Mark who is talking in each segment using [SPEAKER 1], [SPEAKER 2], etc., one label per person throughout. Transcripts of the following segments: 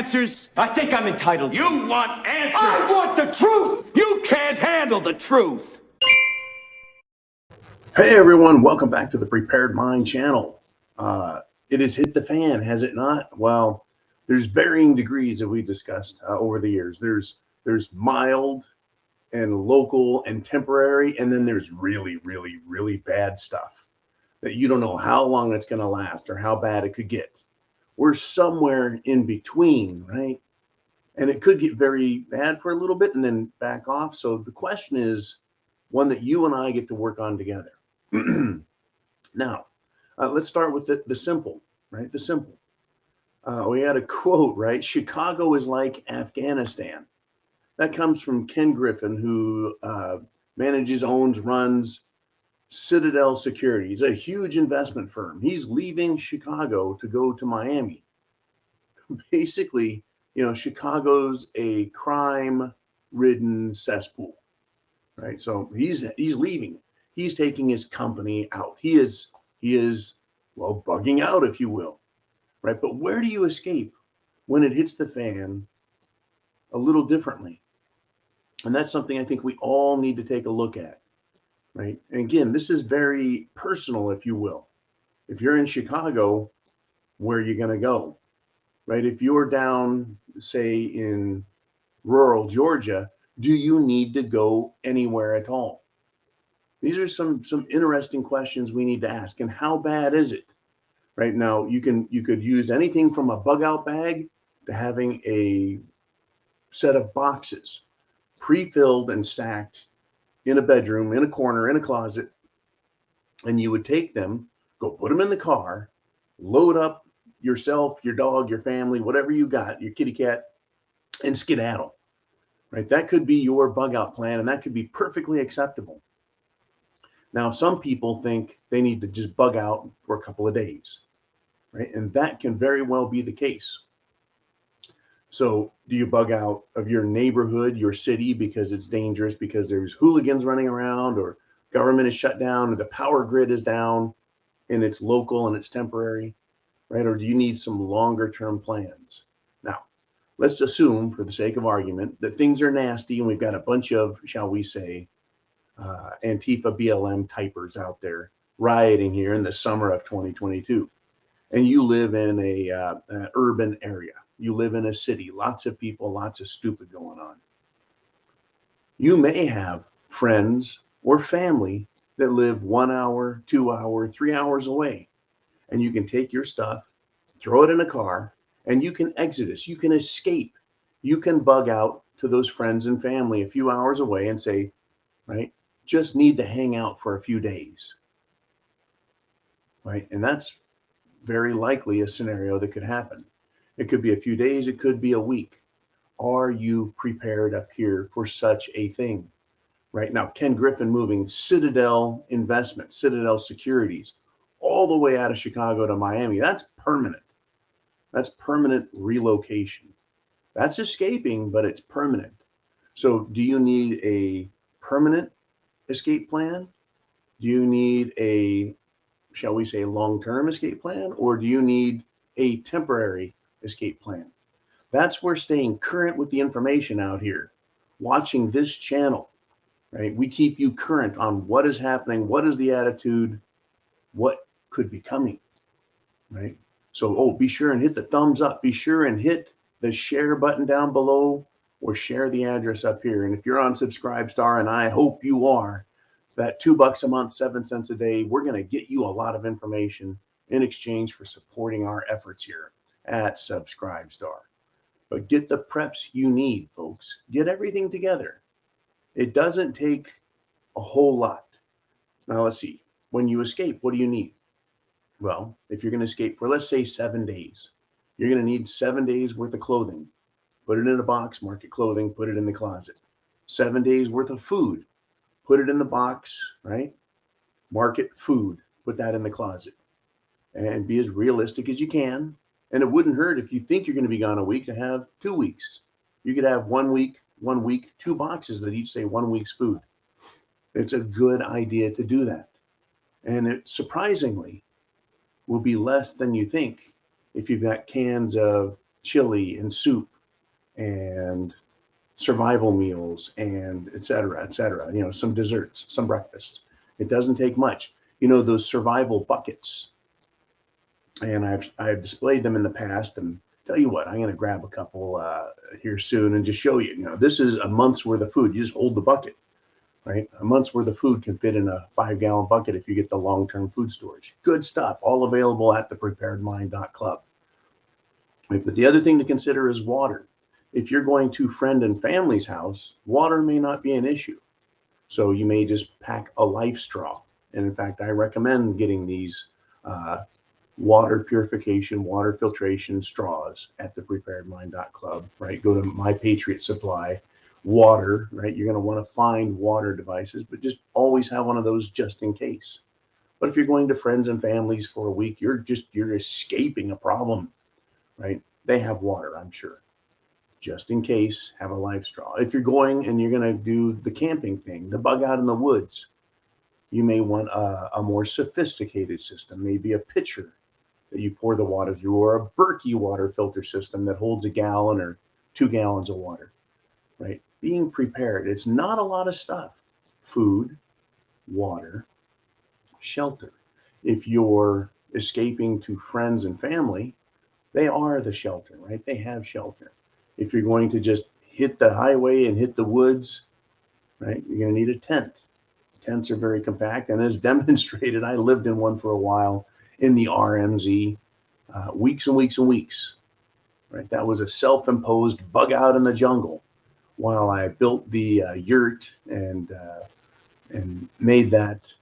[SPEAKER 1] answers? I think I'm entitled.
[SPEAKER 2] You want answers?
[SPEAKER 1] I want the truth!
[SPEAKER 2] You can't handle the truth!
[SPEAKER 3] Hey everyone, welcome back to the Prepared Mind channel. It has hit the fan, has it not? Well, there's varying degrees that we discussed over the years. There's mild and local and temporary, and then there's really, really, really bad stuff that you don't know how long it's going to last or how bad it could get. We're somewhere in between, right? And it could get very bad for a little bit and then back off. So the question is one that you and I get to work on together. Now, let's start with the simple, right? The simple. We had a quote, right? Chicago is like Afghanistan. That comes from Ken Griffin, who manages, owns, runs Citadel Security. He's a huge investment firm. He's leaving Chicago to go to Miami. Basically, Chicago's a crime-ridden cesspool, right? So he's leaving. He's taking his company out. He is well, bugging out, if you will, right? But where do you escape when it hits the fan a little differently? And that's something I think we all need to take a look at, right? And again, this is very personal, if you will. If you're in Chicago, where are you going to go, right? If you're down, say, in rural Georgia, do you need to go anywhere at all? These are some interesting questions we need to ask. And how bad is it? Right now, you could use anything from a bug out bag to having a set of boxes pre-filled and stacked in a bedroom, in a corner, in a closet. And you would take them, go put them in the car, load up yourself, your dog, your family, whatever you got, your kitty cat, and skedaddle. Right? That could be your bug out plan, and that could be perfectly acceptable. Now, some people think they need to just bug out for a couple of days, right? And that can very well be the case. So do you bug out of your neighborhood, your city, because it's dangerous, because there's hooligans running around, or government is shut down, or the power grid is down and it's local and it's temporary, right? Or do you need some longer term plans? Now, let's assume, for the sake of argument, that things are nasty and we've got a bunch of, shall we say, Antifa BLM typers out there rioting here in the summer of 2022. And you live in an urban area. You live in a city, lots of people, lots of stupid going on. You may have friends or family that live 1 hour, 2 hour, 3 hours away. And you can take your stuff, throw it in a car, and you can exodus. You can escape. You can bug out to those friends and family a few hours away and say, right, just need to hang out for a few days, right? And that's very likely a scenario that could happen. It could be a few days. It could be a week. Are you prepared up here for such a thing? Right now, Ken Griffin moving Citadel Investment, Citadel Securities, all the way out of Chicago to Miami. That's permanent. That's permanent relocation. That's escaping, but it's permanent. So do you need a permanent escape plan? Do you need a, shall we say, long-term escape plan? Or do you need a temporary escape plan? That's where staying current with the information out here, watching this channel, right? We keep you current on what is happening, what is the attitude, what could be coming, right? So, be sure and hit the thumbs up. Be sure and hit the share button down below, or share the address up here. And if you're on Subscribestar, and I hope you are, that $2 a month, 7 cents a day, we're going to get you a lot of information in exchange for supporting our efforts here at Subscribestar. But get the preps you need, folks. Get everything together. It doesn't take a whole lot. Now, let's see. When you escape, what do you need? Well, if you're going to escape for, let's say, 7 days, you're going to need 7 days worth of clothing. Put it in a box, mark it clothing, put it in the closet. 7 days worth of food, put it in the box, right? Mark it food, put that in the closet. And be as realistic as you can. And it wouldn't hurt if you think you're going to be gone a week to have 2 weeks. You could have 1 week, 2 boxes that each say 1 week's food. It's a good idea to do that. And it surprisingly will be less than you think if you've got cans of chili and soup and survival meals and et cetera, some desserts, some breakfasts. It doesn't take much. Those survival buckets, and I've displayed them in the past. And tell you what, I'm going to grab a couple here soon and just show you. This is a month's worth of food. You just hold the bucket, right? A month's worth of food can fit in a 5-gallon bucket if you get the long-term food storage. Good stuff, all available at thepreparedmind.club. Right? But the other thing to consider is water. If you're going to friend and family's house, water may not be an issue. So you may just pack a life straw. And in fact, I recommend getting these water purification, water filtration straws at thepreparedmind.club, right? Go to My Patriot Supply, water, right? You're going to want to find water devices, but just always have one of those just in case. But if you're going to friends and families for a week, you're escaping a problem, right? They have water, I'm sure. Just in case, have a life straw. If you're going and you're going to do the camping thing, the bug out in the woods, you may want a more sophisticated system, maybe a pitcher that you pour the water through, or a Berkey water filter system that holds a gallon or 2 gallons of water, right? Being prepared. It's not a lot of stuff. Food, water, shelter. If you're escaping to friends and family, they are the shelter, right? They have shelter. If you're going to just hit the highway and hit the woods, right, you're going to need a tent. Tents are very compact. And as demonstrated, I lived in one for a while in the RMZ, weeks and weeks and weeks, right? That was a self-imposed bug out in the jungle while I built the yurt and made that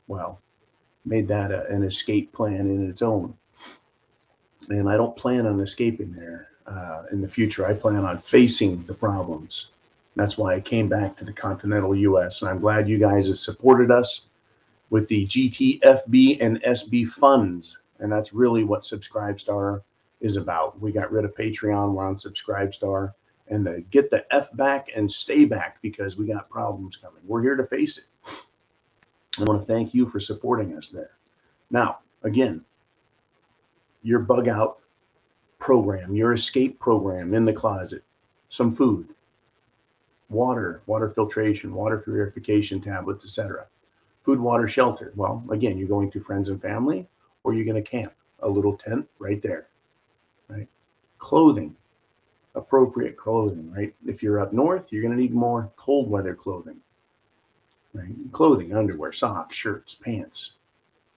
[SPEAKER 3] an escape plan in its own. And I don't plan on escaping there in the future. I plan on facing the problems. That's why I came back to the continental U.S. And I'm glad you guys have supported us with the GTFB and SB funds. And that's really what Subscribestar is about. We got rid of Patreon. We're on Subscribestar. And get the F back and stay back, because we got problems coming. We're here to face it. I want to thank you for supporting us there. Now, again, your bug out program, your escape program in the closet, some food, water filtration, water purification tablets, etc. Food, water, shelter. Well, again, you're going to friends and family, or you're going to camp. A little tent right there, right? Clothing, appropriate clothing, right? If you're up north, you're going to need more cold weather clothing, right? Clothing, underwear, socks, shirts, pants.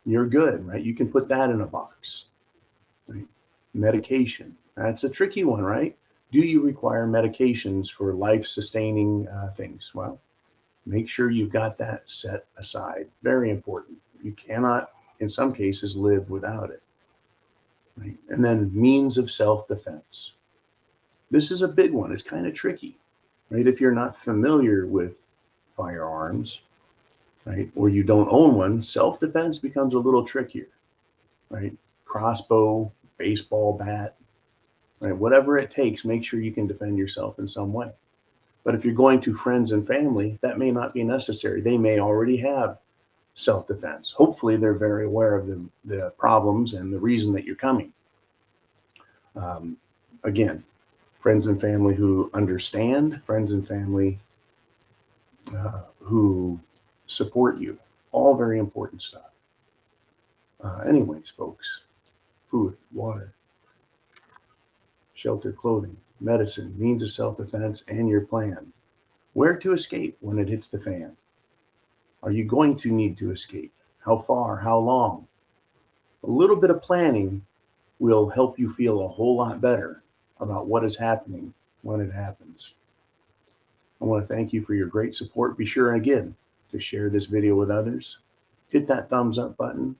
[SPEAKER 3] You're good, right? You can put that in a box. Right? Medication. That's a tricky one, right? Do you require medications for life-sustaining things? Well, make sure you've got that set aside. Very important. You cannot, in some cases, live without it. Right? And then means of self-defense. This is a big one. It's kind of tricky, right? If you're not familiar with firearms, right, or you don't own one, self-defense becomes a little trickier, right? Crossbow, baseball bat, right? Whatever it takes, make sure you can defend yourself in some way. But if you're going to friends and family, that may not be necessary. They may already have self-defense. Hopefully, they're very aware of the problems and the reason that you're coming. Again, friends and family who understand, friends and family who support you. All very important stuff. Anyways, folks, food, water, shelter, clothing, medicine, means of self-defense, and your plan. Where to escape when it hits the fan? Are you going to need to escape? How far? How long? A little bit of planning will help you feel a whole lot better about what is happening when it happens. I want to thank you for your great support. Be sure, again, to share this video with others. Hit that thumbs up button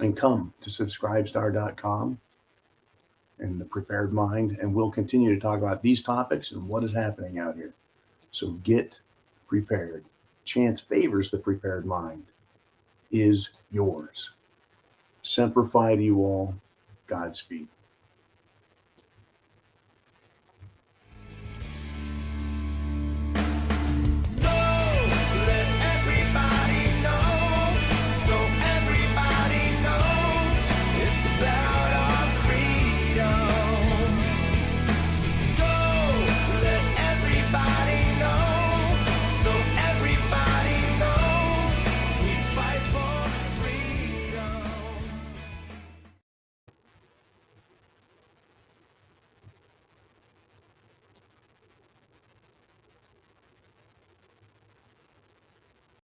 [SPEAKER 3] and come to subscribestar.com and the Prepared Mind, and we'll continue to talk about these topics and what is happening out here. So get prepared. Chance favors the prepared mind. Is yours. Semper Fi to you all. Godspeed.